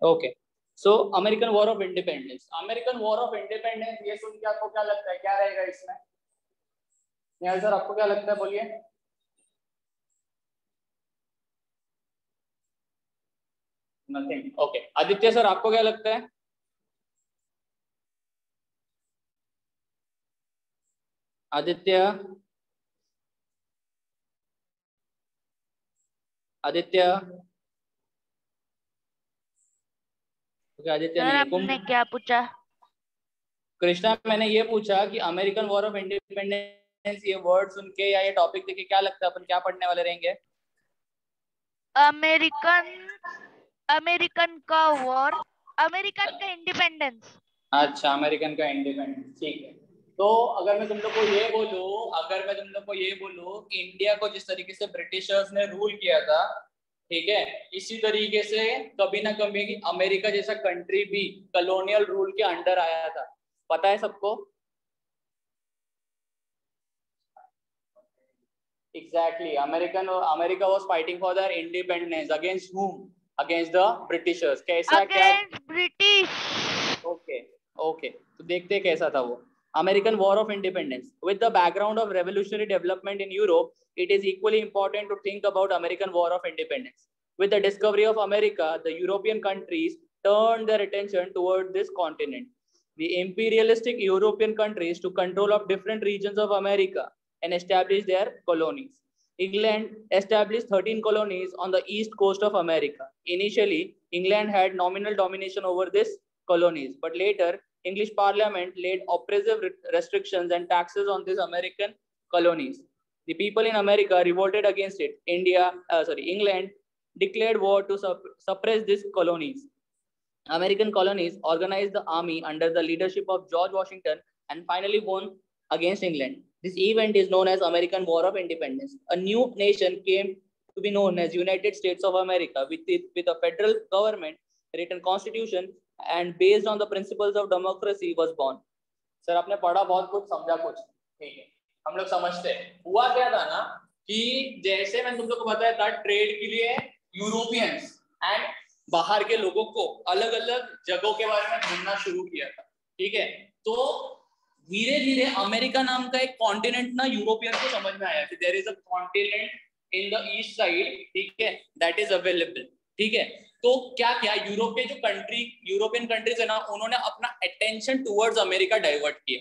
Okay, so American war of independence. American war of independence, ये सुन के आपको क्या लगता है, क्या रहेगा इसमें? निहाल सर, आपको क्या लगता है, बोलिए। नथिंग। ओके, आदित्य सर, आपको क्या लगता है? आदित्य, आदित्य, आदित्य नहीं है। आपने क्या पूछा? कृष्णा, मैंने ये पूछा कि अमेरिकन वॉर ऑफ इंडिपेंडेंस, ये वर्ड सुन के या ये टॉपिक देख के क्या लगता है अपन क्या पढ़ने वाले रहेंगे? अमेरिकन का वॉर, अमेरिकन का इंडिपेंडेंस। अच्छा, अमेरिकन का इंडिपेंडेंस, ठीक है। तो अगर मैं तुम लोग को ये बोलूं कि इंडिया को जिस तरीके से ब्रिटिशर्स ने रूल किया था, ठीक है, इसी तरीके से कभी ना कभी अमेरिका जैसा कंट्री भी कॉलोनियल रूल के अंडर आया था, पता है सबको? Exactly. America was fighting for their independence. Against whom? Against the Britishers. कैसा क्या? Against British. Okay. Okay. तो देखते हैं कैसा था वो. American War of Independence. With the background of revolutionary development in Europe, it is equally important to think about American War of Independence. With the discovery of America, the European countries turned their attention toward this continent. The imperialistic European countries took control of different regions of America and established their colonies. England established 13 colonies on the east coast of America. Initially, England had nominal domination over these colonies, but later, English Parliament laid oppressive restrictions and taxes on these American colonies. The people in America revolted against it. England declared war to suppress these colonies. American colonies organized the army under the leadership of George Washington and finally won against England. This event is known as American War of Independence. A new nation came to be known as United States of America with a federal government, written constitution, and based on the principles of democracy was born. Sir, आपने पढ़ा बहुत कुछ, समझा कुछ, ठीक है, हम लोग समझते हैं। हुआ क्या था ना कि जैसे मैंने तुम लोग को बताया था, ट्रेड के लिए यूरोपियंस एंड बाहर के लोगों को अलग अलग जगहों के बारे में ढूंढना शुरू किया था, ठीक है। तो धीरे धीरे अमेरिका नाम का एक कॉन्टिनेंट ना यूरोपियन को समझ में आया कि there is a continent in the east side, ठीक है, दैट इज अवेलेबल, ठीक है। तो क्या क्या यूरोपियन कंट्रीज है ना, उन्होंने अपना अटेंशन टुवर्ड्स अमेरिका डाइवर्ट किया,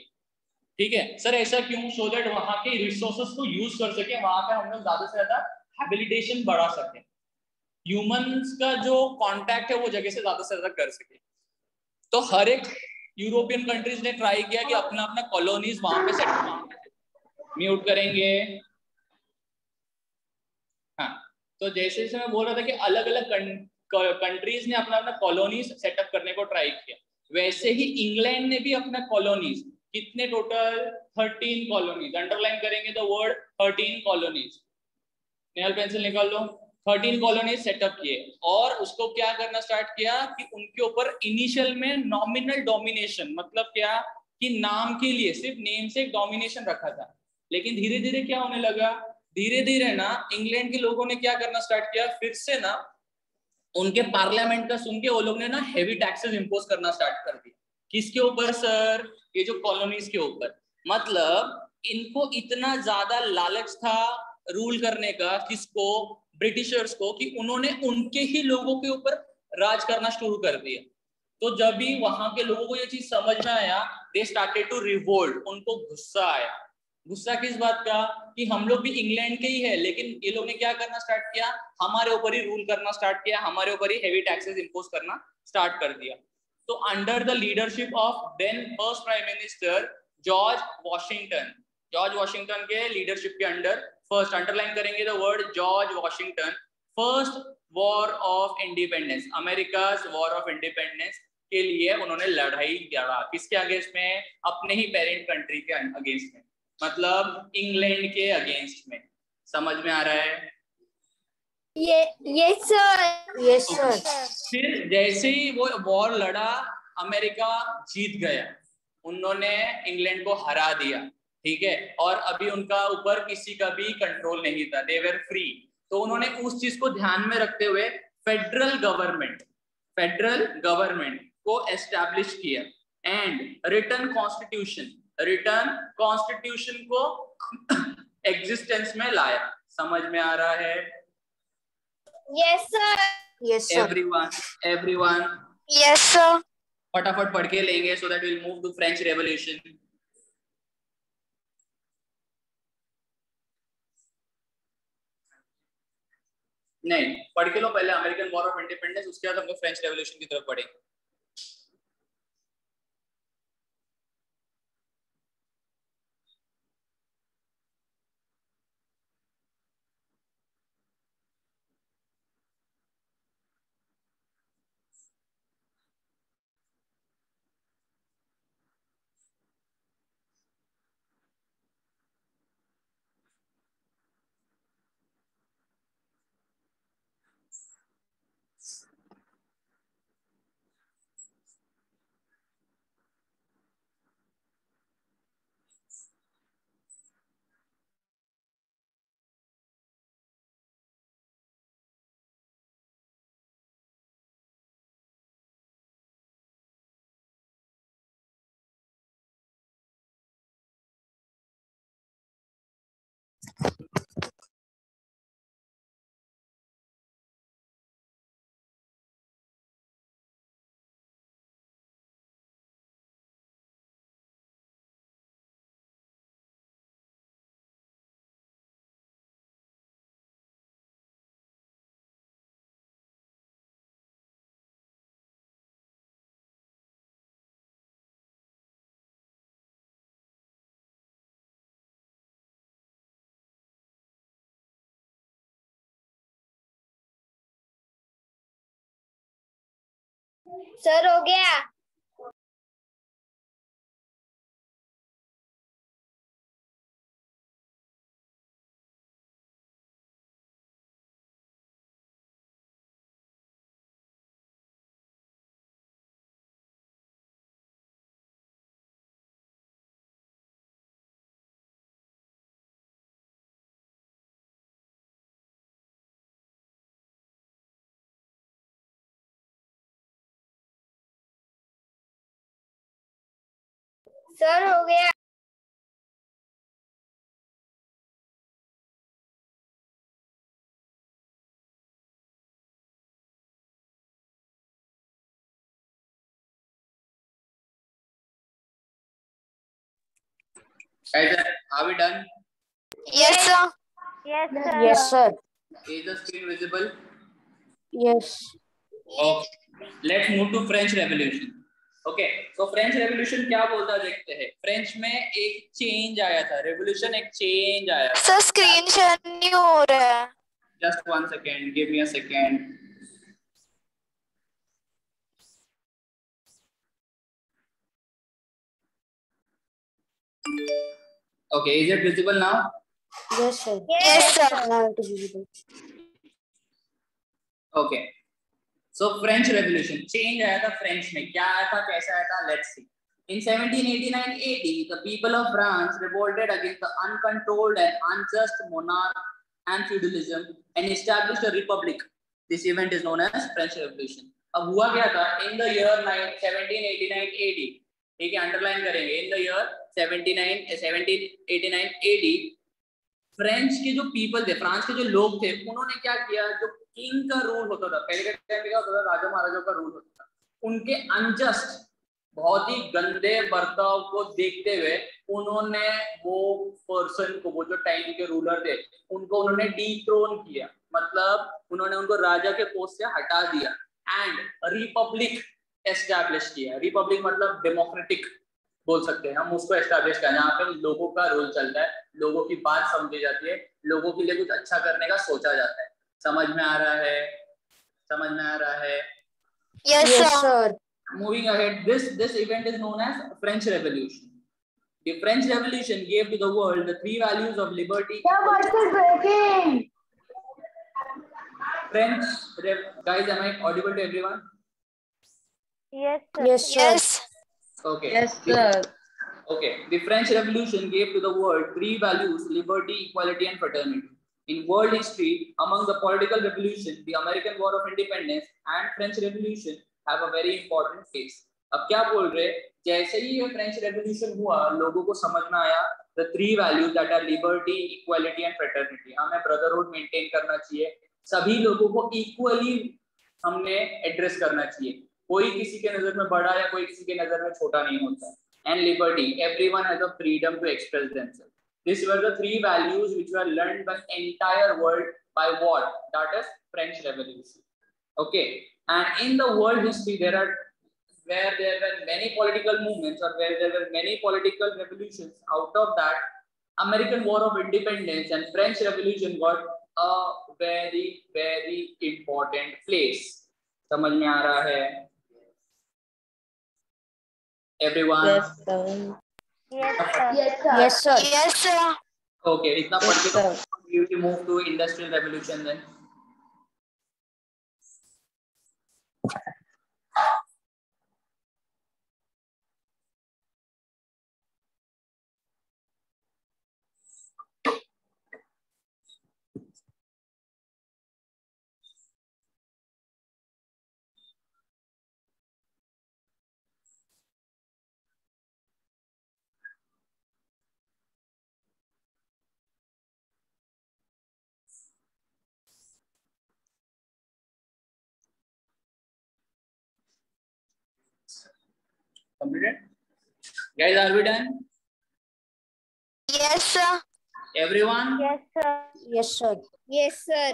ठीक है। सर ऐसा क्यों? सो दैट वहां के रिसोर्सेस को यूज कर सके, वहां पे हम लोग ज्यादा से ज्यादा हैबिलिटेशन बढ़ा सके, ह्यूमंस का जो कांटेक्ट है वो जगह से ज्यादा कर सके। तो हर एक यूरोपियन कंट्रीज ने ट्राई किया कि अपना अपना कॉलोनीज वहां पे सेट म्यूट करेंगे। हाँ, तो जैसे जैसे मैं बोल रहा था कि अलग अलग कंट्रीज ने अपना अपना कॉलोनीज सेटअप करने को ट्राई किया, वैसे ही इंग्लैंड ने भी अपना कॉलोनीज, कितने टोटल 13 कॉलोनीज, अंडरलाइन करेंगे the word 13 colonies, nail pencil निकाल लो, 13 कॉलोनीज सेटअप किए और उसको क्या करना स्टार्ट किया कि उनके ऊपर इनिशियल में नॉमिनल डोमिनेशन, मतलब क्या कि नाम के लिए सिर्फ नेम से एक डोमिनेशन रखा था, लेकिन धीरे धीरे क्या होने लगा, धीरे धीरे ना इंग्लैंड के लोगों ने क्या करना स्टार्ट किया, फिर से ना उनके पार्लियामेंट का सुन के वो लोग ने ना हेवी टैक्सेस इंपोज करना स्टार्ट कर दिया। किसके ऊपर सर? ये जो कॉलोनीज के ऊपर। मतलब इनको इतना ज्यादा लालच था रूल करने का, किसको? ब्रिटिशर्स को, कि उन्होंने उनके ही लोगों के ऊपर राज करना शुरू कर दिया। तो जब भी वहां के लोगों को ये चीज समझ में आया, दे स्टार्टेड टू रिवोल्ट, उनको गुस्सा आया। गुस्सा किस बात का? कि हम लोग भी इंग्लैंड के ही है, लेकिन ये लोग ने क्या करना स्टार्ट किया, हमारे ऊपर ही रूल करना स्टार्ट किया, हमारे ऊपर ही हेवी टैक्सेस इंपोज करना स्टार्ट कर दिया। तो under the leadership of then first prime minister George Washington के लीडरशिप के अंडर, फर्स्ट अंडरलाइन करेंगे the word George Washington, first war of independence, America's war of independence के लिए उन्होंने लड़ाई लड़ा। किसके अगेंस्ट में? अपने ही पेरेंट कंट्री के अगेंस्ट में, मतलब इंग्लैंड के अगेंस्ट में। समझ में आ रहा है? Yes sir. फिर जैसे ही वो वॉर लड़ा, अमेरिका जीत गया, उन्होंने इंग्लैंड को हरा दिया, ठीक है, और अभी उनका ऊपर किसी का भी कंट्रोल नहीं था, दे वर फ्री। तो उन्होंने उस चीज को ध्यान में रखते हुए फेडरल गवर्नमेंट को एस्टैब्लिश किया एंड रिटर्न कॉन्स्टिट्यूशन को एग्जिस्टेंस में लाया। समझ में आ रहा है? Yes sir. Yes sir. Everyone yes sir. फटाफट पढ़ के लेंगे so that will move to French revolution. नहीं, पढ़ के लो पहले अमेरिकन वॉर ऑफ इंडिपेंडेंस, उसके बाद हम लोग फ्रेंच रेवोल्यूशन की तरफ बढ़ेंगे। सर हो गया। सर हो गया। Are we done? Yes sir. Yes, sir. Yes sir. Is the screen visible? Yes. Okay, let's move to French Revolution. Okay, so French Revolution क्या बोलता है देखते हैं। फ्रेंच में एक चेंज आया था, रेवोल्यूशन एक चेंज आया था। सर स्क्रीन शेयर नहीं हो रहा है। Just 1 second, give me a second. Okay, is it visible now? Yes sir. Yes sir. Now it is visible. Okay, so French Revolution change आया था फ्रेंच में। क्या आया था, कैसा आया था, let's see. In 1789 AD, the people of France revolted against the uncontrolled and unjust monarch and feudalism and established a republic. This event is known as French Revolution. अब हुआ क्या था, in the year 1789 AD, ठीक है, underline करेंगे, in the year 1789 AD, French के जो people थे, फ्रांस के जो लोग थे, उन्होंने क्या किया, जो किंग का रूल होता था पहले के टाइम पे, क्या होता था, राजा महाराजाओं का रूल होता था, उनके अनजस्ट बहुत ही गंदे बर्ताव को देखते हुए उन्होंने वो पर्सन को, वो जो टाइम के रूलर थे, उनको उन्होंने डीथ्रोन किया, मतलब उन्होंने उनको राजा के पोस्ट से हटा दिया एंड रिपब्लिक एस्टैब्लिश किया। रिपब्लिक मतलब डेमोक्रेटिक बोल सकते हैं हम उसको, एस्टैब्लिश किया जहाँ पे लोगों का रोल चलता है, लोगों की बात समझी जाती है, लोगों के लिए कुछ अच्छा करने का सोचा जाता है। समझ में आ रहा है? समझ में आ रहा है? Yes Yes sir. sir. Moving ahead, this event is known as French Revolution. The French Revolution gave to the world the three values of liberty. Guys, am I audible to everyone? Yes, sir. Yes sir. Yes. Okay. Yes sir. Okay, the French Revolution gave to the world three values: liberty, equality, and fraternity. In world history, among the political revolution, the American War of Independence and French Revolution have a very important place. अब क्या बोल रहे, जैसे ही ये French revolution हुआ, लोगों को समझ में आया the three values that are liberty, equality, and fraternity. हमें brotherhood maintain करना चाहिए, सभी लोगों को equally हमने एड्रेस करना चाहिए, कोई किसी के नजर में बड़ा या कोई किसी के नजर में छोटा नहीं होता. And liberty, everyone has a freedom to express themselves. These were the three values which were learned by entire world by what? That is French Revolution. Okay, and in the world history where there were many political movements or where there were many political revolutions. Out of that, American War of Independence and French Revolution got a very important place. समझ में आ रहा है everyone? Yes, sir. Yes, sir. Yes, sir. Yes, sir. Okay, इतना पढ़ Yes, के sir. we will move to Industrial Revolution then. Completed? Guys, are we done? Yes, sir. Everyone? Yes, sir. Yes, sir. Yes, sir.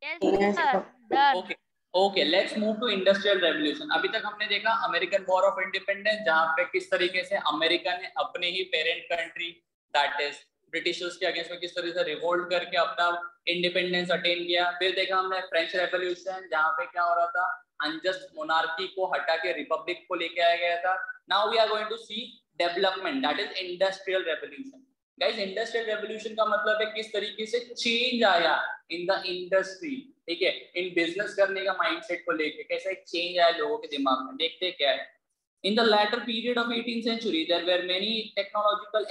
Yes, Yes, sir. sir. Done. Okay. Okay, let's move to industrial revolution. अभी तक हमने देखा American war of independence, जहां पे किस तरीके से America ने अपने ही parent country that is Britishers के अगेंस्ट में किस तरह से रिवोल्ट करके अपना इंडिपेंडेंस अटेन किया. फिर देखा हमने फ्रेंच रेवोल्यूशन, जहां पे क्या हो रहा था, अनजस्ट मोनार्की को हटा के रिपब्लिक को लेके आया गया था. Now we are going to see development, that is industrial revolution. Guys, industrial revolution का मतलब है किस तरीके से चेंज आया इन द इंडस्ट्री. ठीक है, इन बिजनेस करने का माइंडसेट को लेके कैसा एक चेंज आया लोगों के दिमाग में. देखते क्या है. In the latter period of 18th century there were many technological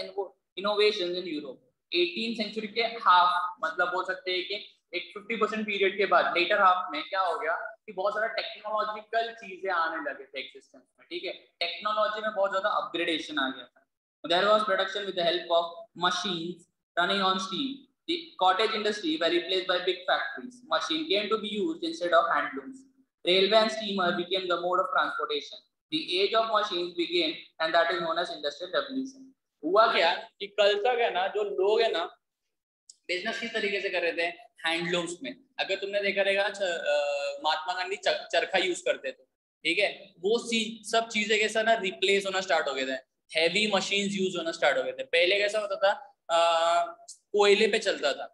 innovations in Europe. 18th century के हाफ मतलब बोल सकते हैं कि एक 50% पीरियड के बाद लेटर हाफ में क्या हो गया कि बहुत सारा टेक्नोलॉजिकल चीजें आने लगे थे एक्सिस्टेंस में. ठीक है, टेक्नोलॉजी में बहुत ज्यादा अपग्रेडेशन आ गया था. There was production with the help of machines running on steam. The cottage industry were replaced by big factories. Machine came to be used instead of handlooms. Railway and steamer became the mode of transportation. The age of machines began, and that is known as industrial revolution. हुआ क्या कि कल तक है ना, जो लोग है ना बिजनेस किस तरीके से कर रहे थे, हैंडलूम्स में. अगर तुमने देखा रहेगा महात्मा गांधी चरखा यूज करते थे. ठीक है, वो सब चीजें कैसा ना रिप्लेस होना स्टार्ट हो गए थे. हैवी मशीन्स यूज होना स्टार्ट हो गए थे. पहले कैसा होता था, कोयले पे चलता था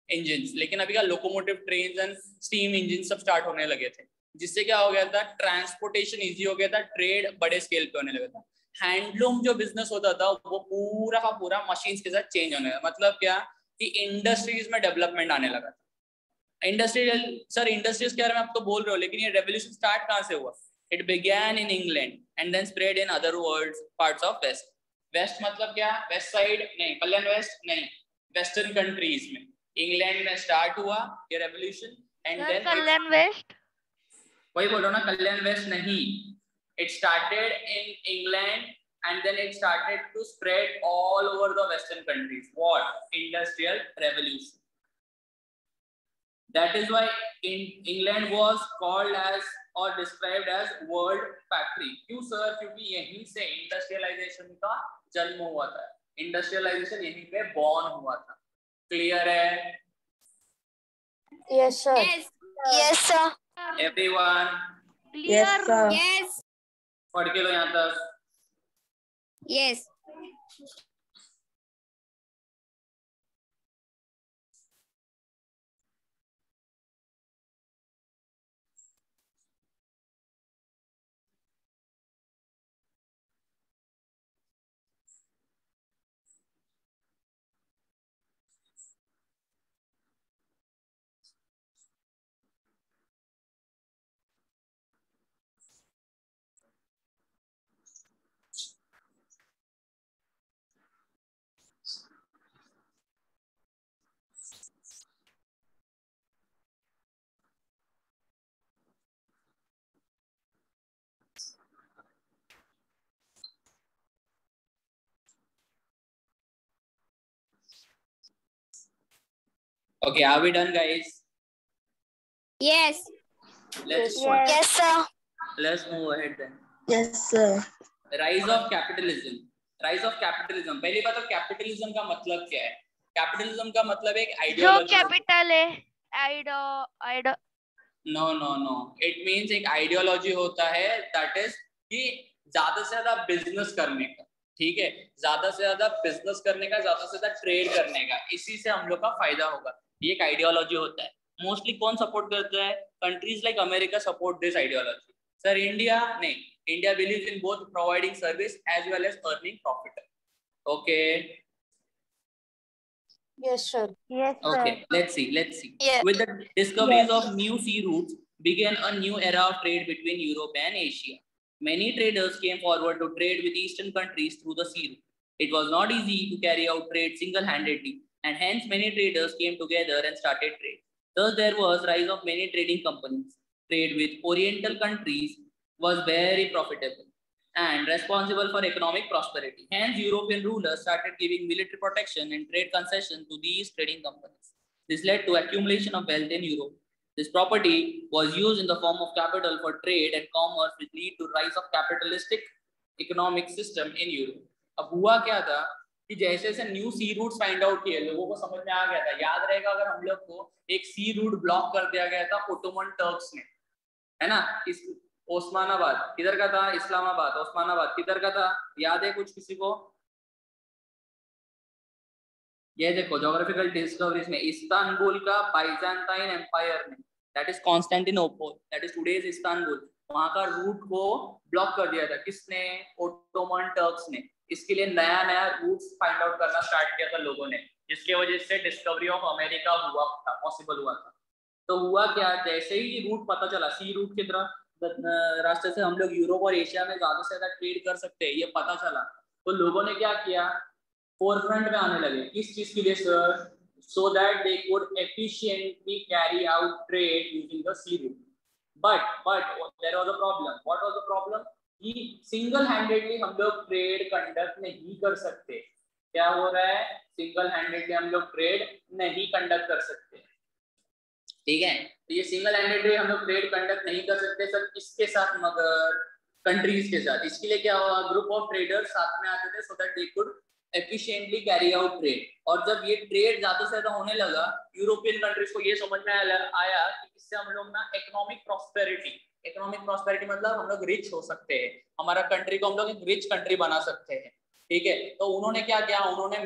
इंजिन, लेकिन अभी का locomotive trains and steam engine सब स्टार्ट होने लगे थे, जिससे क्या हो गया था, ट्रांसपोर्टेशन इजी हो गया था, ट्रेड बड़े स्केल पे होने लगा था. हैंडलूम जो बिजनेस होता था वो पूरा का पूरा मशीन्स के साथ चेंज होने लगा. मतलब क्या कि इंडस्ट्रीज में डेवलपमेंट आने लगा था. इंडस्ट्रियल सर इंडस्ट्रीज के बारे में आप तो बोल रहे हो, लेकिन ये रेवोल्यूशन स्टार्ट कहाँ से हुआ? It began in England and then spread in other world parts of West. West मतलब क्या? West side नहीं, कल्याण वेस्ट नहीं, वेस्टर्न कंट्रीज में. इंग्लैंड में स्टार्ट हुआ ये revolution and then Kalyan west. वही बोल रहा हूँ ना, कल्याण वेस्ट नहीं. It started in England and then it started to spread all over the Western countries. What? Industrial revolution. That is why England was called as or described as world factory. क्यों sir? क्योंकि यहीं से industrialisation का जन्म हुआ था. Industrialisation यहीं पे बॉर्न हुआ था. क्लियर है? Yes, sir. Yes, sir. Everyone Yes, Clear. sir. Yes. पढ़ के लो यहाँ तक. Yes. Okay, are we done, guys? Yes. Let's Yes, sir. let's move ahead then. Yes, sir. Rise of capitalism. Rise of capitalism. पहली बात तो capitalism का मतलब क्या है? Capitalism का मतलब एक जो ideology. कैपिटल है आइडो No. It means एक ideology होता है that is कि ज्यादा से ज्यादा बिजनेस करने का, ठीक है, ज्यादा से ज्यादा बिजनेस करने का, ज्यादा से ज्यादा ट्रेड करने का, इसी से हम लोग का फायदा होगा, ये एक आइडियोलॉजी होता है. मोस्टली कौन सपोर्ट करता है? Countries like America support this ideology. Sir India नहीं, India believes in both providing service as well as earning profit. Okay. Yes, sir. Yes Okay, sir let's see. Yes. With the discoveries Yes. of new sea routes, began a new era of trade between Europe and Asia. Many traders came forward to trade with Eastern countries through the sea route. It was not easy to carry out trade single-handedly, and hence many traders came together and started trade. Thus, there was rise of many trading companies. Trade with Oriental countries was very profitable and responsible for economic prosperity. Hence, European rulers started giving military protection and trade concession to these trading companies. This led to accumulation of wealth in Europe. This property was used in the form of capital for trade and commerce, which lead to rise of capitalistic economic system in Europe. अब हुआ क्या था कि जैसे जैसे new sea routes find out किए, लोगों को समझ में आ गया था. याद रहेगा अगर हम लोग को एक सी रूट ब्लॉक कर दिया गया था ओटोमन टर्क्स ने, है ना. इस ओस्मानाबाद किधर का था? इस्लामाबाद. ओस्मानाबाद किधर का था? याद है कुछ किसी को? ये देखो ज्योग्राफिकल डिस्कवरीज में इस्तांबुल का बाइजेंटाइन एम्पायर ने, that is Constantinople, that is today's Istanbul, वहां का रूट को ब्लॉक कर दिया था. किसने? ओटोमन टर्क्स ने. इसके लिए नया नया रूट्स फाइंड आउट करना स्टार्ट किया था लोगों ने, जिसके वजह से डिस्कवरी ऑफ अमेरिका हुआ था, पॉसिबल हुआ था. तो हुआ क्या, जैसे ही रूट पता चला, सी रूट की तरह रास्ते से हम लोग यूरोप और एशिया में ज्यादा से ज्यादा ट्रेड कर सकते हैं, ये पता चला, तो लोगों ने क्या किया, फोरफ्रंट में आने लगे. किस चीज के लिए sir? So that they could efficiently carry out trade using the sea route. But there was a problem. What was the problem? कि सिंगल हैंडेडली हम लोग ट्रेड कंडक्ट नहीं कर सकते. क्या हो रहा है? सिंगल हैंडेडली हम लोग ट्रेड नहीं कंडक्ट कर सकते, ठीक है. तो ये सिंगल हैंडेडली हम लोग ट्रेड कंडक्ट नहीं कर सकते सर. किसके साथ? मगर कंट्रीज के साथ. इसके लिए क्या हुआ, ग्रुप ऑफ ट्रेडर्स साथ में आते थे सो that they could efficiently carry out trade. और जब ये ट्रेड ज्यादा से ज्यादा होने लगा, यूरोपियन कंट्रीज को ये समझ में आया कि इससे हम लोग ना इकोनॉमिक प्रॉस्पेरिटी मतलब हम लोग रिच हो सकते हैं, हमारा कंट्री को हम लोग एक रिच कंट्री बना सकते हैं, ठीक है. तो उन्होंने क्या किया, उन्होंने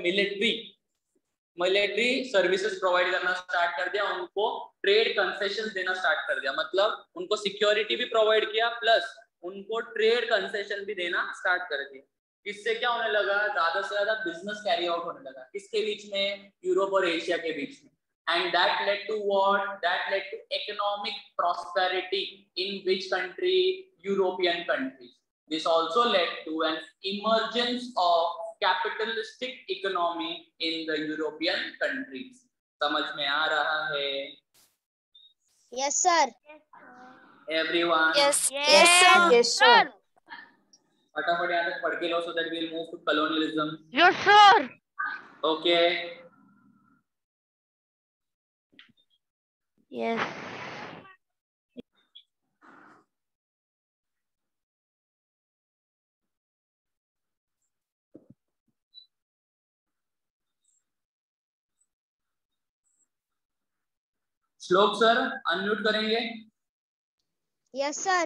मिलिट्री सर्विसेज प्रोवाइड करना स्टार्ट कर दिया, उनको ट्रेड कंसेशन देना स्टार्ट कर दिया. मतलब उनको सिक्योरिटी भी प्रोवाइड किया प्लस उनको ट्रेड कंसेशन भी देना स्टार्ट कर दिया. इससे क्या होने लगा, ज्यादा से ज्यादा बिजनेस कैरी आउट होने लगा. किसके बीच में? यूरोप और एशिया के बीच में. And that led to what? That led to economic prosperity in which country? European countries. This also led to an emergence of capitalistic economy in the European countries. समझ में आ रहा है? Yes, sir. Everyone. Yes, sir. Yes, sir. फटाफट यहाँ तक पढ़ के लो so that we'll move to colonialism. Yes sir Okay. Yes श्लोक सर अनम्यूट करेंगे. Yes, sir.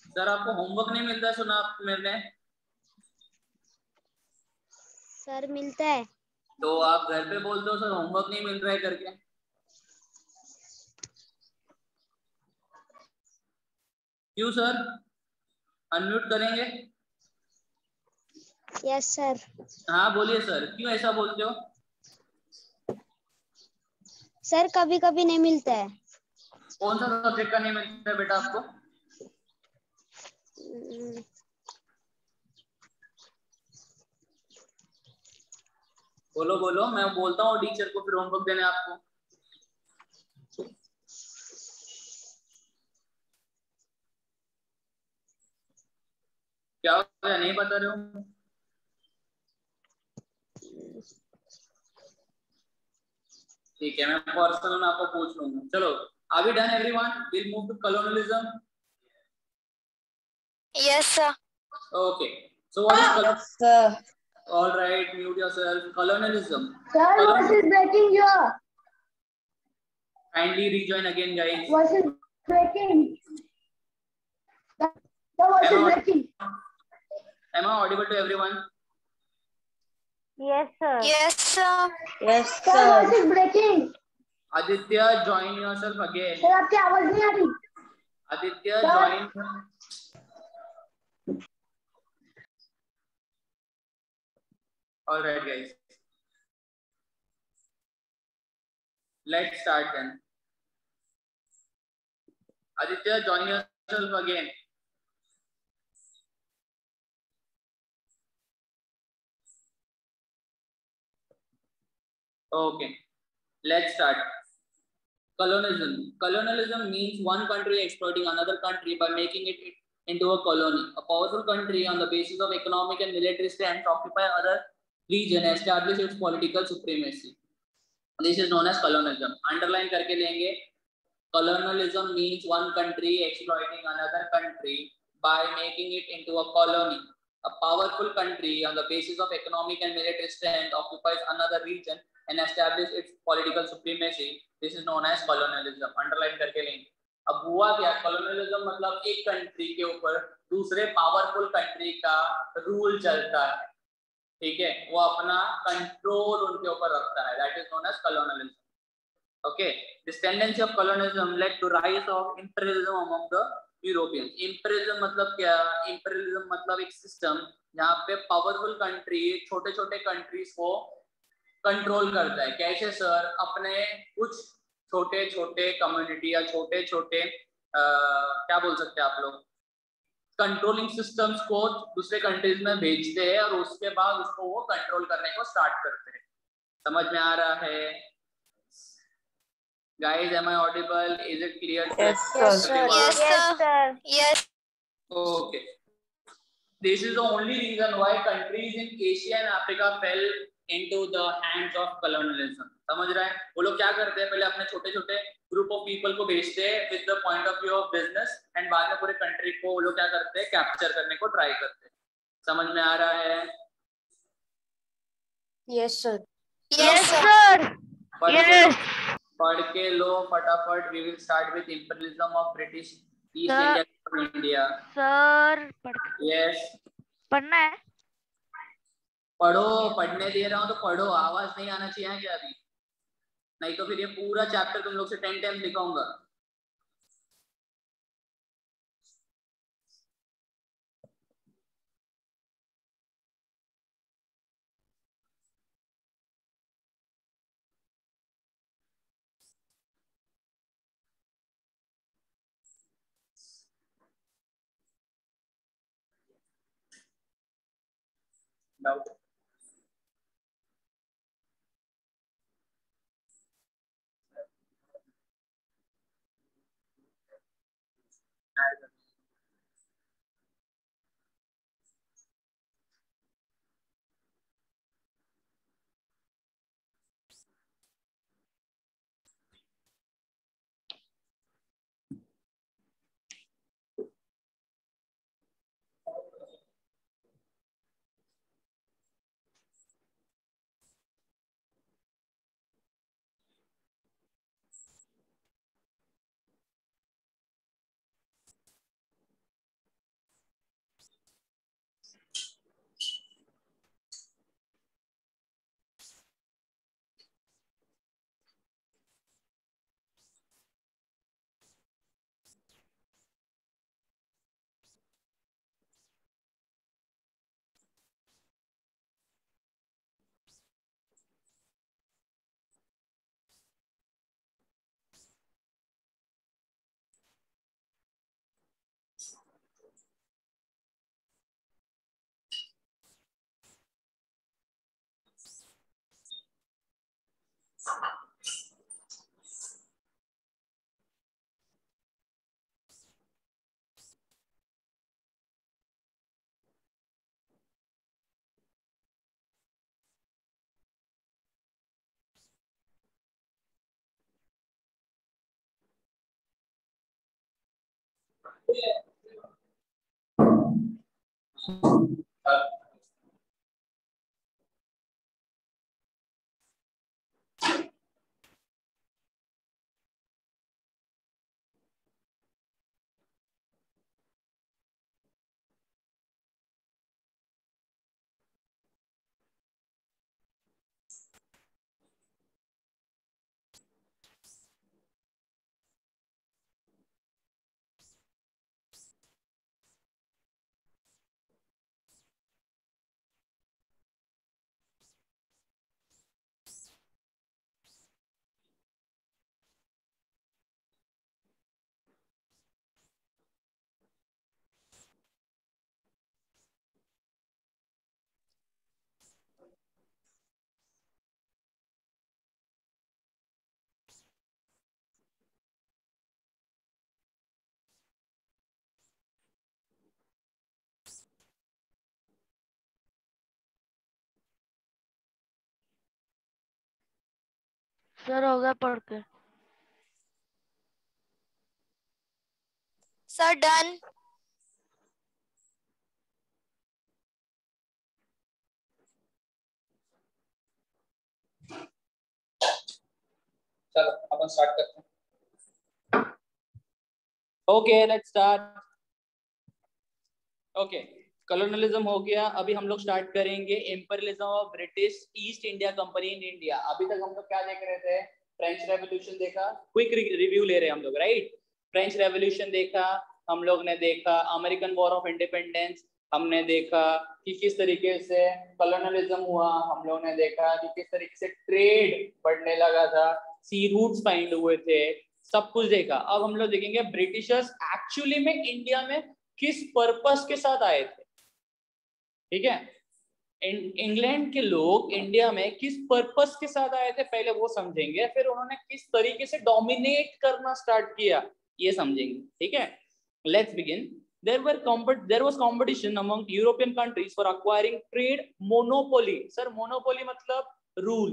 सर आपको होमवर्क नहीं मिलता, सुना मैंने. सर मिलता है. तो आप घर पे बोलते हो सर होमवर्क नहीं मिल रहा है करके. क्यों सर? अनम्यूट करेंगे. Yes, sir. हाँ बोलिए सर, क्यों ऐसा बोलते हो? सर कभी कभी नहीं मिलता है. कौन सा सब्जेक्ट का नहीं मिलता है बेटा आपको? बोलो मैं बोलता हूँ टीचर को, फिर होमवर्क देने आपको. क्या हो गया, नहीं बता रहे हो? ठीक है, मैं पर्सनल में आपको पूछ लूंगा। चलो, are we done everyone? Will move to colonialism. Yes, sir. Okay, so what is Yes, sir. all right, mute yourself. Colonialism. Sir, voice is breaking here. Kindly rejoin again, guys. Voice is breaking. The voice is breaking. Am I audible to everyone? Yes, sir. Yes, sir. Yes, Sir, voice sir. is breaking. Aditya, join yourself again. Sir, आपकी आवाज नहीं आ रही. Aditya, Sir. join. All right, guys. Let's start then. Aditya, join yourself again. Okay, let's start. Colonialism. Colonialism means one country exploiting another country by making it into a colony. A powerful country, on the basis of economic and military strength, occupy other region and establish its political supremacy. This is known as colonialism. Underline करके लेंगे. Colonialism means one country exploiting another country by making it into a colony. A powerful country, on the basis of economic and military strength, occupies another region and establishes its political supremacy. This is known as colonialism. Underline करके लेंगे. अब हुआ क्या? colonialism मतलब एक country के ऊपर दूसरे पावरफुल कंट्री का रूल चलता है, ठीक है, वो अपना कंट्रोल उनके ऊपर रखता है. That is known as colonialism. Okay, this tendency of colonialism led to rise of imperialism among the Europeans. Imperialism मतलब क्या? Imperialism मतलब एक सिस्टम जहाँ पे पावरफुल कंट्री छोटे छोटे कंट्रीज को कंट्रोल करता है. कैसे सर? अपने कुछ छोटे छोटे कम्युनिटी या छोटे छोटे क्या बोल सकते हैं आप लोग, कंट्रोलिंग सिस्टम्स को दूसरे कंट्रीज में भेजते हैं और उसके बाद उसको वो कंट्रोल करने को स्टार्ट करते हैं. समझ में आ रहा है? Guys, am I audible? Is it clear? Yes, Yes, sir. sir. Yes, sir. Yes. Okay. This is the only reason why countries in Asia and Africa fell into the hands of colonialism. समझ रहे हैं? वो लोग क्या करते हैं? पहले अपने छोटे छोटे ग्रुप ऑफ पीपल को भेजते हैं with the point of view of business, and बाद में पूरे कंट्री को वो लोग क्या करते हैं? कैप्चर करने को ट्राई करते हैं. समझ में आ रहा है? Yes, sir. Yes, sir. Yes. पढ़ के लो फटाफट. We will start with imperialism of British East Sir. India from India. Sir, Yes. पढ़ना है. पढ़ो, पढ़ने दे रहा हूँ तो पढ़ो. आवाज नहीं आना चाहिए क्या अभी? नहीं तो फिर ये पूरा चैप्टर तुम लोग से 10 टाइम्स लिखाऊंगा. डाउट? सर होगा पढ़ के। Sir done. चलो अपन स्टार्ट करते हैं। Okay let's start. Okay colonialism हो गया, अभी हम लोग स्टार्ट करेंगे imperialism of British east India company in India. अभी तक हम लोग क्या देख रहे थे? फ्रेंच रेवोल्यूशन देखा, क्विक रिव्यू ले रहे हैं हम लोग, राइट? फ्रेंच रेवोल्यूशन देखा, हम लोग ने देखा अमेरिकन वॉर ऑफ इंडिपेंडेंस, हमने देखा कि किस तरीके से कॉलोनियलिज्म हुआ, हम लोग ने देखा कि किस तरीके से ट्रेड बढ़ने लगा था, सी रूट्स फाइंड हुए थे, सब कुछ देखा। अब हम लोग देखेंगे ब्रिटिशर्स एक्चुअली में इंडिया में किस पर्पस के साथ आए थे। ठीक है, इंग्लैंड के लोग इंडिया में किस पर्पस के साथ आए थे पहले वो समझेंगे, फिर उन्होंने किस तरीके से डोमिनेट करना स्टार्ट किया ये समझेंगे। ठीक है, let's begin. there was competition among European countries for acquiring trade monopoly. Sir monopoly मतलब रूल,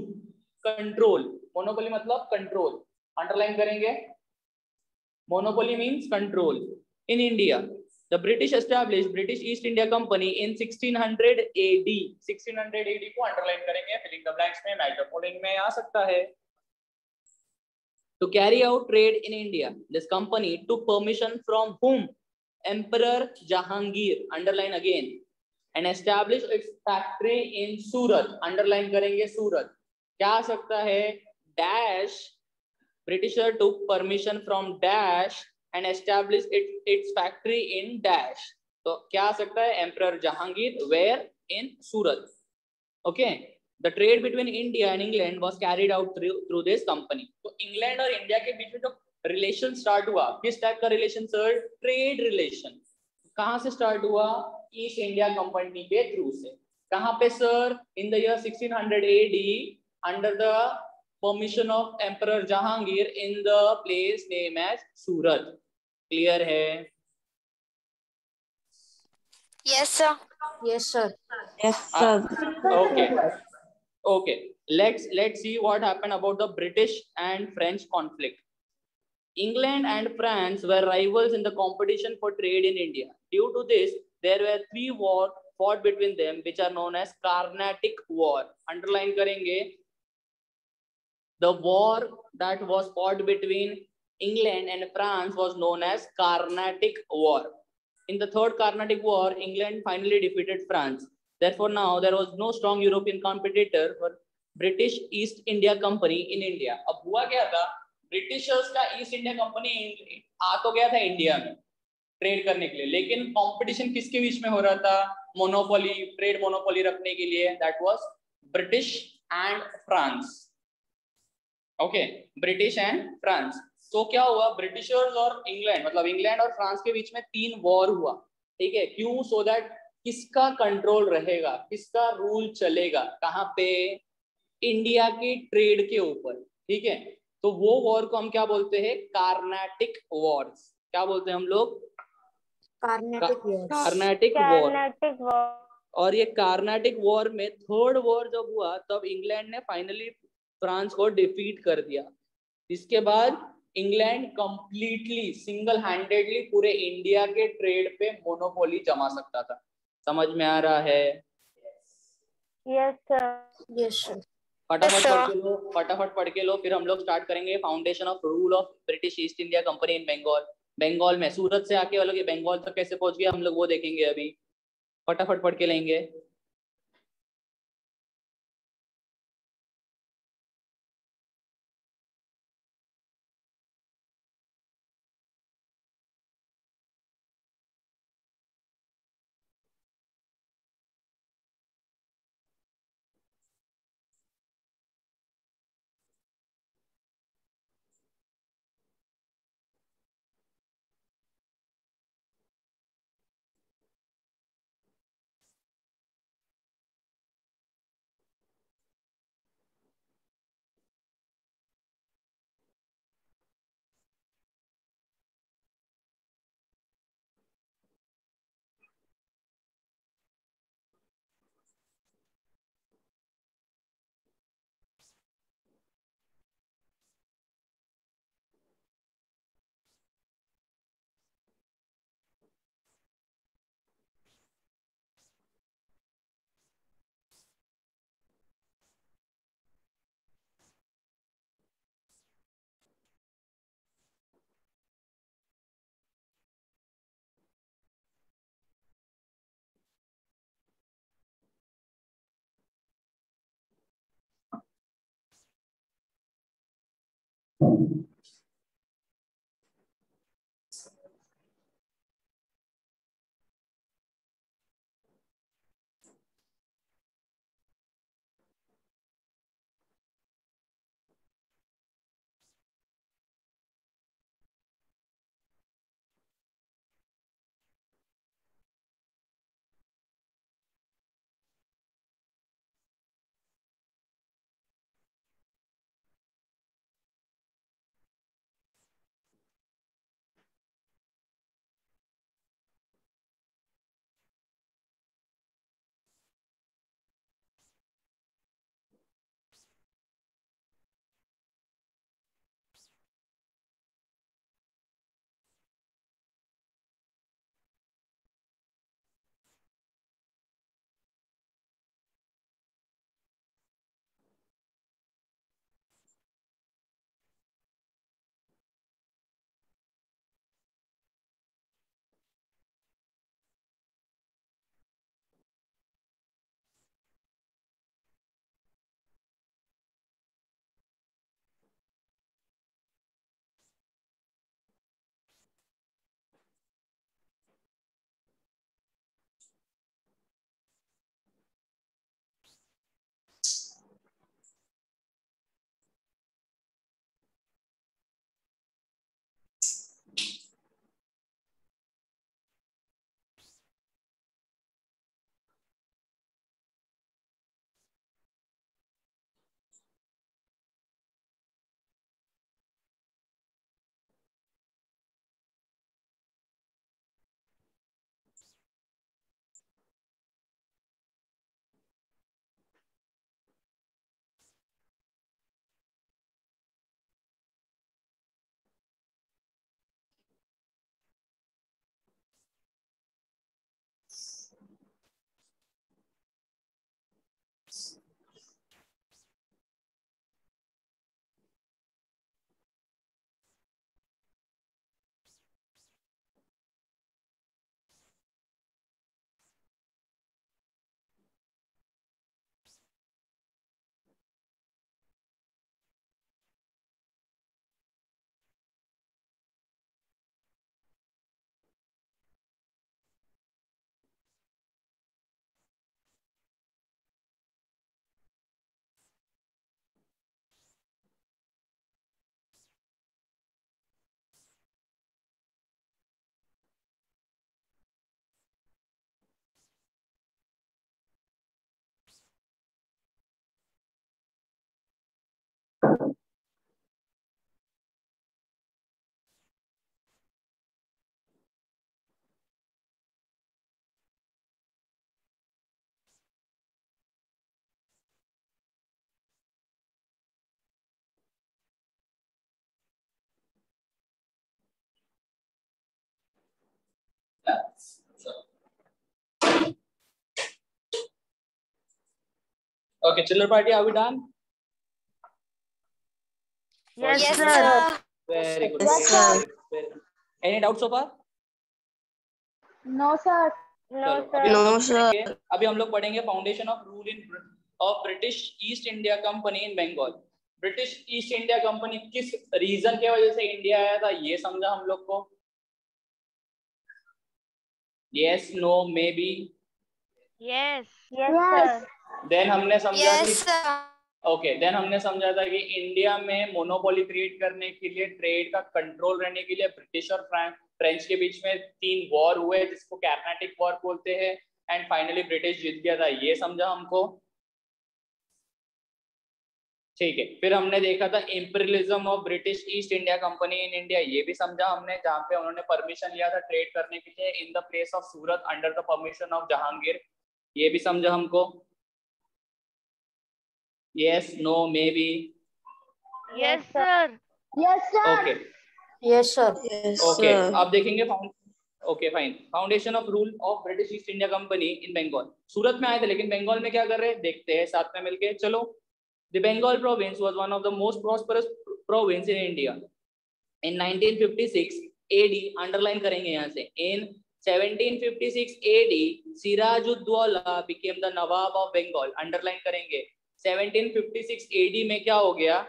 कंट्रोल, मोनोपोली मतलब कंट्रोल, अंडरलाइन करेंगे। Monopoly means control. In India the British established British East India Company in 1600 AD। 1600 AD को underline करेंगे, filling the blanks में night of folding में आ सकता है। To carry out trade in India, this company took permission from whom? Emperor Jahangir, underline again, and established its factory in Surat, underline करेंगे सूरत। क्या आ सकता है? Dash, Britisher took permission from Dash and established its factory in Dash। तो क्या आ सकता है? Emperor Jahangir, where? In Surat। Okay, the trade between India and England was carried out through this company। तो England और India के बीच में जो relation start हुआ, किस टाइप का रिलेशन सर? Trade relation. कहां से स्टार्ट हुआ? ईस्ट इंडिया कंपनी के थ्रू से। कहां पे sir? In the year 1600 AD under the permission of emperor Jahangir in the place name as Surat. Clear है? Yes sir. Yes sir. Yes, sir. Okay, let's see what happened about the British and French conflict. England and France were rivals in the competition for trade in India. Due to this, there were 3 wars fought between them, which are known as Carnatic War. Underline करेंगे, the war that was fought between England and France was known as Carnatic War. In the third Carnatic War, England finally defeated France. Therefore, now there was no strong European competitor for British East India Company in India. अब हुआ क्या था? Britishers का east India company आ तो गया था India में trade करने के लिए, लेकिन कंपटीशन किसके बीच में हो रहा था? मोनोपोली, ट्रेड मोनोपोली रखने के लिए। That was British and France. Okay, British and France. तो क्या हुआ? ब्रिटिशर्स और इंग्लैंड, मतलब इंग्लैंड और फ्रांस के बीच में 3 वॉर हुआ। ठीक है, क्यों? सो दैट किसका कंट्रोल रहेगा, किसका रूल चलेगा, कहां पे? इंडिया की ट्रेड के ऊपर। ठीक है, तो वो वॉर को हम क्या बोलते हैं? कार्नाटिक वॉर्स। क्या बोलते हैं हम लोग? कार्नाटिक वॉर। और ये कार्नाटिक वॉर में थर्ड वॉर जब हुआ तब इंग्लैंड ने फाइनली फ्रांस को डिफीट कर दिया। इसके बाद इंग्लैंड कंप्लीटली सिंगल हैंडेडली पूरे इंडिया के ट्रेड पे मोनोपोली जमा सकता था। समझ में आ रहा है? Yes sir. Yes, sir. फटाफट sir. पढ़ के लो, फटाफट पढ़ के लो, फिर हम लोग स्टार्ट करेंगे foundation of rule of British east India company in Bengal. Bengal में सूरत से आके वालों के बंगाल तक कैसे पहुंच गए हम लोग वो देखेंगे अभी। फटाफट पढ़ के लेंगे। Okay, chiller party, are we done? Yes, Yes, sir. sir. Very good. Yes, very good, very good. Any doubts so far? No, sir. No, चलो sir. अभी हम लोग पढ़ेंगे foundation of rule in of British east India company in Bengal. British east India Company किस reason के वजह से India आया था ये समझा हम लोग को? Yes, no, maybe. Yes. Yes. Then हमने समझा Yes, कि sir. देन हमने समझा था कि इंडिया में मोनोपोली क्रिएट करने के लिए, ट्रेड का कंट्रोल रहने के लिए ब्रिटिश और फ्रेंच के बीच में 3 वॉर हुए जिसको कैर्नेटिक वॉर बोलते हैं, एंड फाइनली ब्रिटिश जीत गया था, ये समझा हमको। ठीक है, फिर हमने देखा था imperialism of British east India company in India, ये भी समझा हमने, जहाँ पे उन्होंने परमिशन लिया था ट्रेड करने के लिए in the place of Surat under the permission of Jahangir, ये भी समझा हमको। Yes, no, maybe. Yes, sir. Yes, sir. Okay Yes, sir. Okay, अब देखेंगे okay fine, foundation of rule of British east India company in Bengal. Surat में आए थे लेकिन बंगाल में क्या कर रहे हैं देखते हैं साथ में मिलके, चलो। The Bengal province was one of the most prosperous province in India in 1956 AD, underline करेंगे यहाँ से। In 1756 AD Sirajuddaula became the nawab of Bengal, underline करेंगे। 1756 AD में क्या हो गया?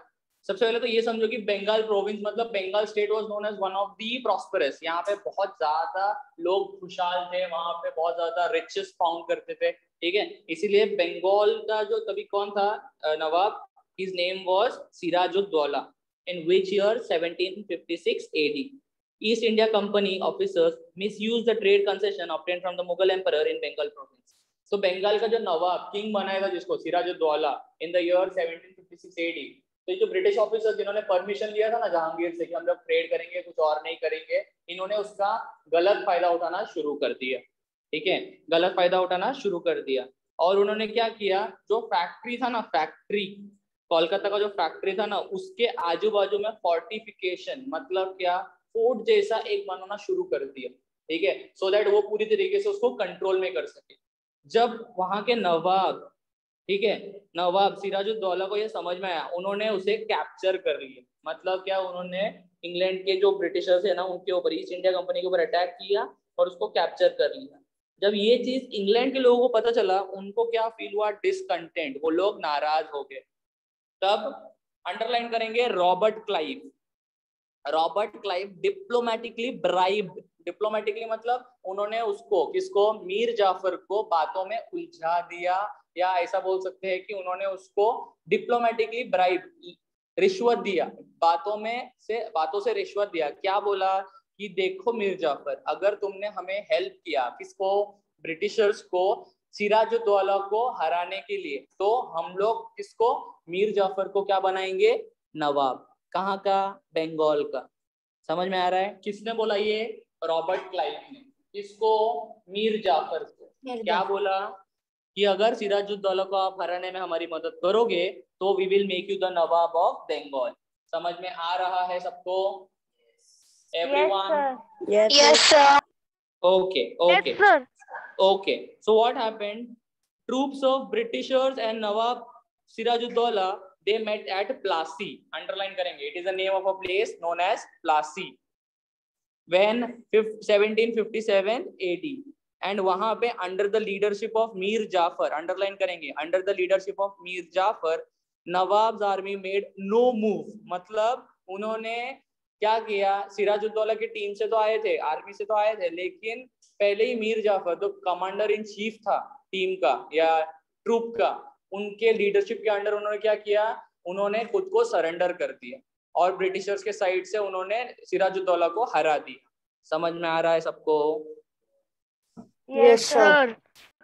सबसे पहले तो ये समझो कि बंगाल प्रोविंस मतलब Bengal state was known as one of the prosperous, यहाँ पे बहुत ज्यादा लोग खुशहाल थे, वहां पे बहुत ज्यादा रिचेस फाउंड करते थे, ठीक है, इसीलिए बंगाल का जो तभी कौन था नवाब, his name was Sirajuddaula. In which year? 1756 AD। East India company officers misuse the trade concession obtained from the Mughal emperor in Bengal province. तो बंगाल का जो नवाब किंग बनाया था जिसको, Sirajuddaula, in the year 1756 AD, तो ये जो ब्रिटिश ऑफिसर जिन्होंने परमिशन लिया था ना जहांगीर से कि हम लोग ट्रेड करेंगे कुछ और नहीं करेंगे, इन्होंने उसका गलत फायदा उठाना शुरू कर दिया, ठीक है, गलत फायदा उठाना शुरू कर दिया। और उन्होंने क्या किया, जो फैक्ट्री था ना, फैक्ट्री कोलकाता का जो फैक्ट्री था ना, उसके आजू बाजू में फोर्टिफिकेशन मतलब क्या, फोर्ट जैसा एक बनाना शुरू कर दिया, ठीक है, सो दैट वो पूरी तरीके से उसको कंट्रोल में कर सके। जब वहां के नवाब, ठीक है, नवाब सिराजुद्दौला को ये समझ में आया, उन्होंने उसे कैप्चर कर लिया। मतलब क्या, उन्होंने इंग्लैंड के जो ब्रिटिशर्स है ना उनके ऊपर, ईस्ट इंडिया कंपनी के ऊपर अटैक किया और उसको कैप्चर कर लिया। जब ये चीज इंग्लैंड के लोगों को पता चला, उनको क्या फील हुआ, डिसकंटेंट, वो लोग नाराज हो गए। तब अंडरलाइन करेंगे Robert Clive. Robert Clive diplomatically bribed, diplomatically मतलब उन्होंने उसको, किसको, मीर जाफर को बातों में उलझा दिया, या ऐसा बोल सकते हैं कि उन्होंने उसको डिप्लोमेटिकली ब्राइब, रिश्वत दिया, बातों से रिश्वत दिया। क्या बोला कि देखो मीर जाफर, अगर तुमने हमें हेल्प किया, किसको, ब्रिटिशर्स को, सिराजुद्दौला को हराने के लिए, तो हम लोग किसको, मीर जाफर को क्या बनाएंगे, नवाब। कहाँ का, बंगाल का। समझ में आ रहा है? किसने बोला ये, रॉबर्ट क्लाइव ने। किसको, मीर जाफर को। क्या बोला कि अगर सिराजुद्दौला को आप हराने में हमारी मदद करोगे तो we will make you the nawab of Bengal. समझ में आ रहा है सबको? Everyone? Yes, sir. Okay okay Yes, sir. Okay, so what happened, troops of Britishers and nawab Sirajuddaula, they met at Plassey, underline करेंगे, it is the name of a place known as Plassey, when 1757 AD, and वहां पे under the leadership of Mir Jafar, underline करेंगे, under the leadership of Mir Jafar, Nawab's army made no move, मतलब उन्होंने क्या किया, सिराजुद्दौला की team से तो आए थे, आर्मी से तो आए थे, लेकिन पहले ही मीर जाफर जो कमांडर इन चीफ था टीम का या ट्रूप का, उनके लीडरशिप के अंडर उन्होंने क्या किया, उन्होंने खुद को सरेंडर कर दिया और ब्रिटिशर्स के साइड से उन्होंने सिराजुद्दौला को हरा दिया। समझ में आ रहा है सबको? Yes, sir.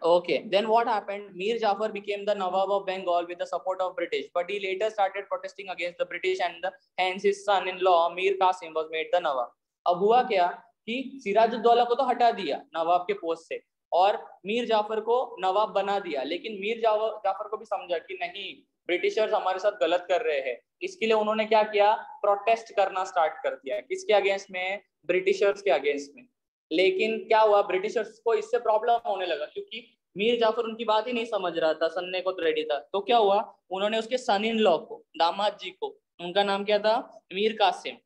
Okay, then what happened? Mir Jafar became the Nawab of Bengal with the support of British, but he later started protesting against the British, and hence his son-in-law Mir Qasim was made the Nawab. अब हुआ क्या कि सिराजुद्दौला को तो हटा दिया नवाब के post से और मीर जाफर को नवाब बना दिया, लेकिन मीर जाफर को भी समझा कि नहीं, ब्रिटिशर्स हमारे साथ गलत कर रहे हैं, इसके लिए उन्होंने क्या किया, प्रोटेस्ट करना स्टार्ट कर दिया। किसके अगेंस्ट में? ब्रिटिशर्स के अगेंस्ट में। लेकिन क्या हुआ, ब्रिटिशर्स को इससे प्रॉब्लम होने लगा क्योंकि मीर जाफर उनकी बात ही नहीं समझ रहा था, सन्ने को तो रेडी था। तो क्या हुआ, उन्होंने उसके सन इन लॉ को, दामाद जी को, उनका नाम क्या था, मीर कासिम,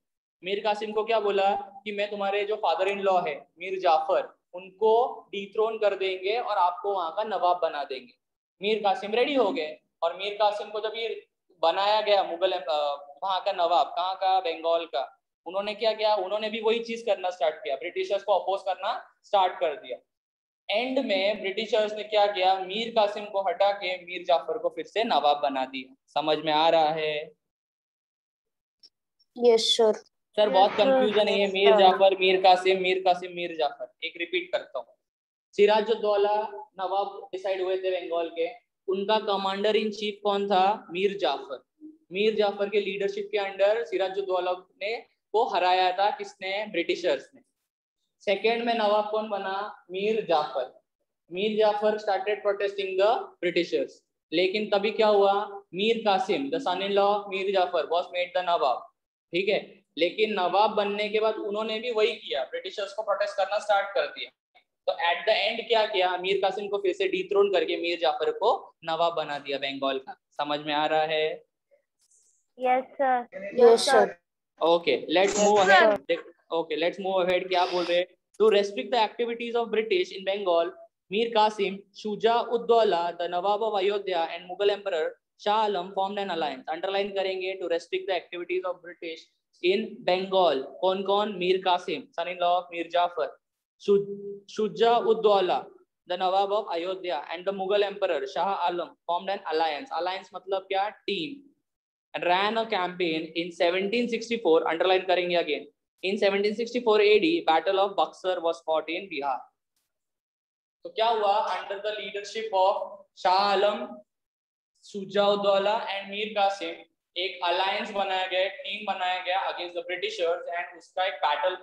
मीर कासिम को क्या बोला कि मैं तुम्हारे जो फादर इन लॉ है मीर जाफर, उनको डिथ्रोन कर देंगे और आपको वहां का नवाब बना देंगे। मीर कासिम रेडी हो गए, और मीर कासिम को जब ये बनाया गया मुगल वहां का नवाब, कहाँ का, बंगाल का, उन्होंने क्या किया, उन्होंने भी वही चीज करना स्टार्ट किया, ब्रिटिशर्स को अपोज करना स्टार्ट कर दिया। एंड में ब्रिटिशर्स ने क्या किया, मीर कासिम को हटा के मीर जाफर को फिर से नवाब बना दिया। समझ में आ रहा है? Yes sir. सर बहुत Yes, sir. कंफ्यूजन है ये, मीर जाफर, मीर कासिम, मीर कासिम, मीर जाफर। एक रिपीट करता हूँ, सिराजुद्दौला नवाब डिसाइड हुए थे बंगाल के, उनका कमांडर इन चीफ कौन था, मीर जाफर। मीर जाफर के लीडरशिप के अंडर सिराजुद्दौला ने को हराया था, किसने, ब्रिटिशर्स ने। सेकेंड में नवाब कौन बना, Mir Jafar. Mir Jafar started protesting the Britishers, लेकिन तभी क्या हुआ, Mir Qasim the son in law Mir Jafar was made the nawab, ठीक है। लेकिन नवाब बनने के बाद उन्होंने भी वही किया, ब्रिटिशर्स को प्रोटेस्ट करना स्टार्ट कर दिया। तो एट द एंड क्या किया, मीर कासिम को फिर से डिथ्रोन करके मीर जाफर को नवाब बना दिया बंगाल का। समझ में आ रहा है? Yes, sir. Yes sir. Okay let's move Sir. Ahead. Okay let's move ahead. क्या बोल रहे हैं, to restrict the activities of British in Bengal, Mir Qasim, Shuja uddaula the nawab of Ayodhya and Mughal emperor Shah Alam formed an alliance. Underline करेंगे, to restrict the activities of British in Bengal, कौन कौन, Mir Qasim son in law of Mir Jafar, Shuja uddaula the nawab of Ayodhya and the Mughal emperor Shah Alam formed an alliance. Alliance मतलब क्या, team. And ran a campaign in 1764, underline करेंगे again, in 1764 AD battle of Buxar was fought in Bihar। तो क्या हुआ, under the leadership of Shah Alam, Shujauddaula and Mir Qasim एक alliance बनाया गया, team बनाया गया अगेंस्ट द ब्रिटिशर्स, एंड उसका एक बैटल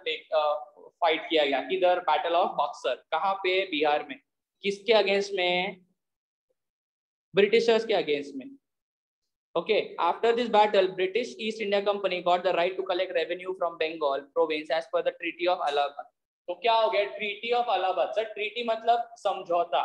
फाइट किया गया। किधर, बैटल ऑफ बक्सर, कहाँ पे, बिहार में। किसके अगेंस्ट में, ब्रिटिशर्स के अगेंस्ट में। Okay, after this battle, British East India Company got the right to collect revenue from Bengal province as per the Treaty of Allahabad। तो क्या हो गया, treaty of Allahabad. Sir treaty मतलब समझौता,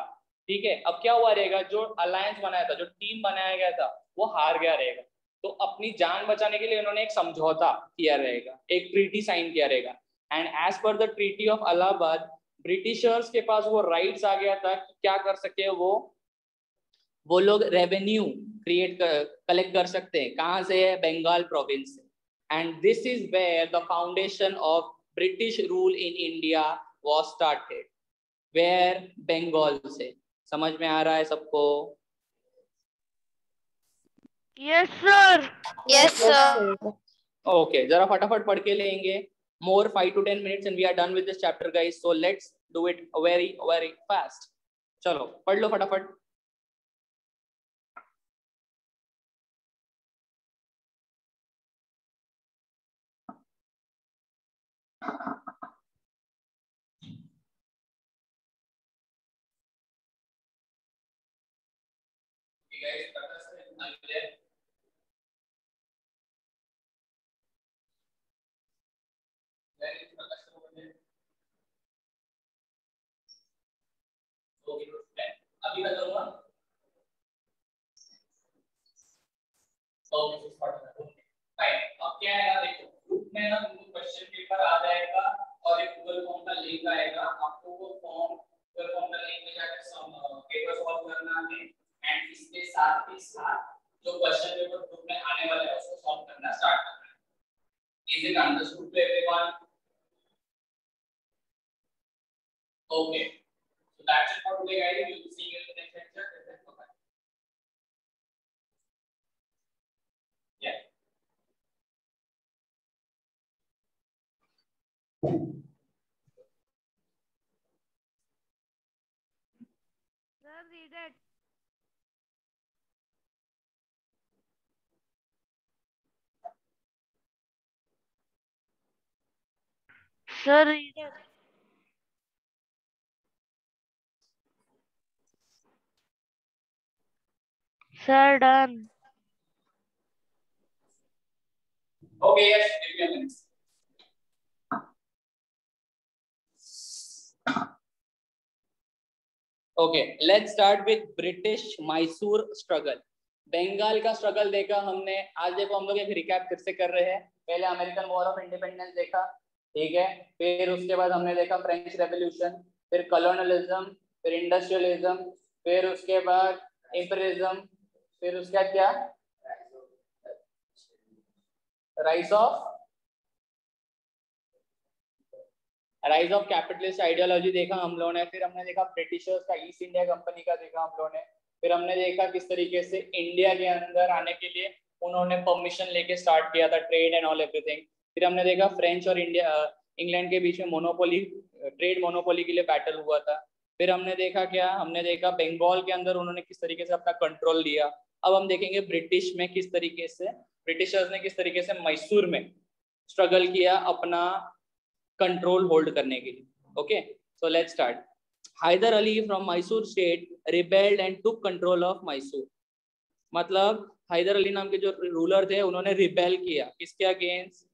ठीक है। अब क्या हुआ रहेगा, जो अलायंस बनाया था, जो टीम बनाया गया था, वो हार गया रहेगा। तो अपनी जान बचाने के लिए उन्होंने एक समझौता किया रहेगा, एक ट्रीटी साइन किया रहेगा। And as per the treaty of Allahabad, Britishers के पास वो राइट्स आ गया था कि क्या कर सके, वो लोग रेवेन्यू कलेक्ट कर सकते हैं, कहाँ से, बंगाल प्रोविंस से। And this is where the foundation of British rule in India was started, where, Bengal से। समझ में आ रहा है सबको? Yes, sir. Yes sir. Okay जरा फटाफट पढ़ के लेंगे, मोर 5 to 10 minutes and we are done with this chapter guys, so let's do it very very fast। चलो पढ़ लो फटाफट। अभी का करूंगा। अब क्या है, देखो ग्रुप में ना तुमको क्वेश्चन पेपर आ जाएगा और एक गूगल फॉर्म का लिंक आएगा, आपको वो फॉर्म, गूगल फॉर्म का लिंक में जाकर पेपर सॉल्व करना है। एंड इसके साथ ही साथ जो क्वेश्चन पेपर ग्रुप में आने वाला है उसको सॉल्व करना स्टार्ट करना है। Is it understood to everyone? Okay, so that's it for today guys, we will see you in the next lecture। yeah Sir, read it. Sir, read it. Sir, done. Okay, yes, give me a minute। Okay, let's start with British Mysore struggle. Bengal का struggle देखा हमने, आज देखो हम लोग एक recap फिर से कर रहे हैं। पहले अमेरिकन वॉर ऑफ इंडिपेंडेंस देखा, ठीक है, फिर उसके बाद हमने देखा फ्रेंच रेवोल्यूशन, फिर कॉलोनियलिज्म, फिर इंडस्ट्रियलिज्म, फिर उसके बाद इंपीरियलिज्म, फिर उसके बाद क्या, राइज ऑफ कैपिटलिस्ट आइडियोलॉजी देखा हम लोगों ने। फिर हमने देखा ब्रिटिशर्स का, ईस्ट इंडिया कंपनी का देखा हम लोगों ने। फिर हमने देखा किस तरीके से इंडिया के अंदर आने के लिए उन्होंने परमिशन लेके स्टार्ट किया था, ट्रेड एंड ऑल एवरीथिंग। फिर हमने देखा फ्रेंच और इंग्लैंड के बीच में मोनोपोली, ट्रेड मोनोपोली के लिए बैटल हुआ था। फिर हमने देखा क्या, हमने देखा बंगाल के अंदर उन्होंने किस तरीके से अपना कंट्रोल लिया। अब हम देखेंगे ब्रिटिश में किस तरीके से, ब्रिटिशर्स ने किस तरीके से मैसूर में स्ट्रगल किया अपना कंट्रोल होल्ड करने के लिए। Okay, so let's start. Hyder Ali from Mysore state rebelled and took control of Mysore. मतलब हैदर अली नाम के जो रूलर थे उन्होंने रिबेल किया, किसके अगेंस्ट,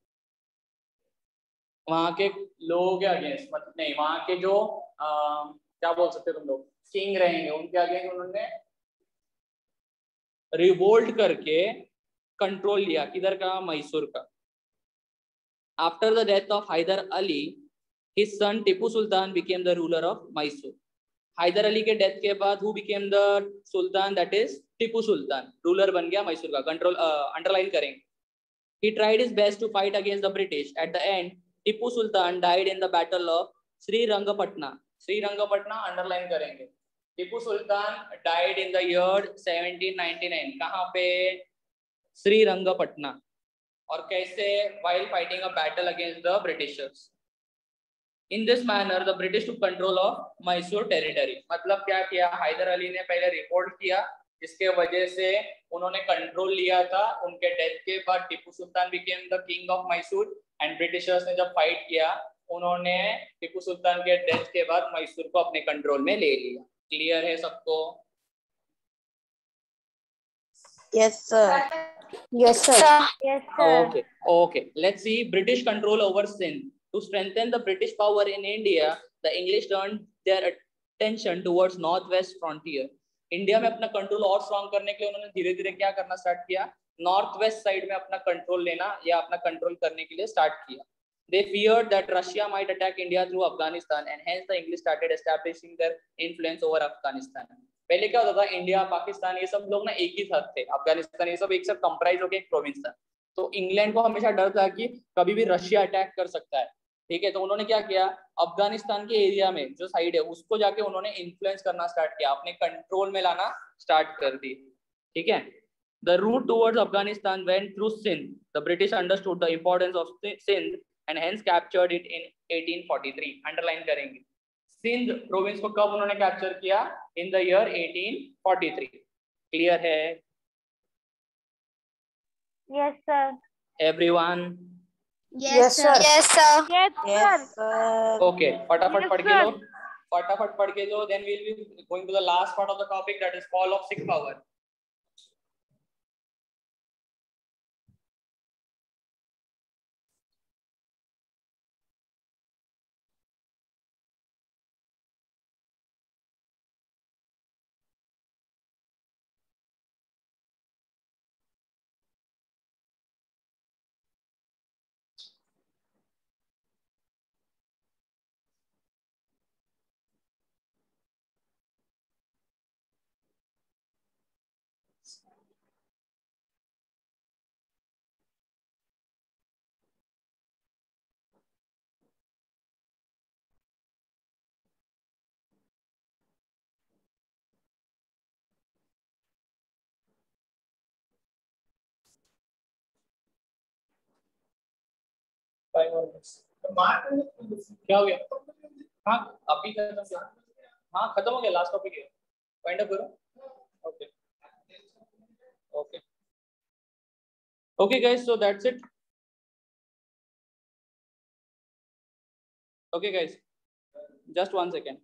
वहां के लोगों के अगेंस्ट, मतलब नहीं, वहां के जो क्या बोल सकते तुम लोग, किंग रहेंगे उनके अगेंस्ट उन्होंने रिवोल्ट करके कंट्रोल लिया, किधर का, मैसूर का। After the death of Hyder Ali, his son Tipu Sultan became the ruler of Mysore. Haider Ali के डेथ के बाद who became the sultan, that is Tipu Sultan, ruler बन गया मैसूर का। कंट्रोल अंडरलाइन करेंगे। He tried his best to fight against the British. At the end, Tipu Sultan died in the battle of Srirangapatna. Srirangapatna underline करेंगे। टिपू सुल्तान died in the year 1799. कहाँ पे, श्रीरंगपटना। और कैसे, while fighting a battle against the Britishers. In this manner, the British took control of Mysore territory. मतलब क्या किया, हैदर अली ने पहले रिपोर्ट किया, जिसके वजह से उन्होंने कंट्रोल लिया था। उनके डेथ के बाद टिपू सुल्तान became the king of Mysore, and Britishers ने जब फाइट किया, उन्होंने टिपू सुल्तान के डेथ के बाद मैसूर को अपने कंट्रोल में ले लिया। क्लियर है सबको? Yes, sir. Yes, sir. Yes, sir. Okay. Let's see. British control over Sindh. To strengthen the British power in India, the English turned their attention towards northwest frontier. India में अपना control और strong करने के लिए उन्होंने धीरे धीरे क्या करना स्टार्ट किया, नॉर्थ वेस्ट साइड में अपना कंट्रोल लेना या अपना कंट्रोल करने के लिए स्टार्ट किया। They feared that Russia might attack India through Afghanistan, and hence the English started establishing their influence over Afghanistan. पहले क्या होता था, इंडिया, पाकिस्तान, ये सब लोग ना एक ही साथ थे, अफगानिस्तान ये सब एक साथ कंप्राइज होकर एक प्रोविंस था। तो इंग्लैंड को हमेशा डर था कि कभी भी रशिया अटैक कर सकता है, ठीक है। तो उन्होंने क्या किया, अफगानिस्तान के एरिया में जो साइड है उसको जाके उन्होंने इन्फ्लुएंस करना स्टार्ट किया, अपने कंट्रोल में लाना स्टार्ट कर दी, ठीक है। The route towards Afghanistan went through Sindh. The British understood the importance of Sindh and hence captured it in 1843. Underline करेंगे, सिंध प्रोविंस को कब उन्होंने कैप्चर किया, इन द ईयर 1843। क्लियर है? Yes, sir. Everyone? Yes, sir. Yes, sir. Yes, sir. Yes, sir. Okay, फटाफट Yes, पढ़ के sir. लो, फटाफट पढ़ के लो। Then we'll be going to the last part of the topic, that is fall of Sikh power. क्या हो गया? हाँ अभी खत्म किया, हाँ खत्म हो गया, लास्ट टॉपिक है, फाइंड अप करो। Okay okay okay guys, so that's it. Okay guys, just 1 second.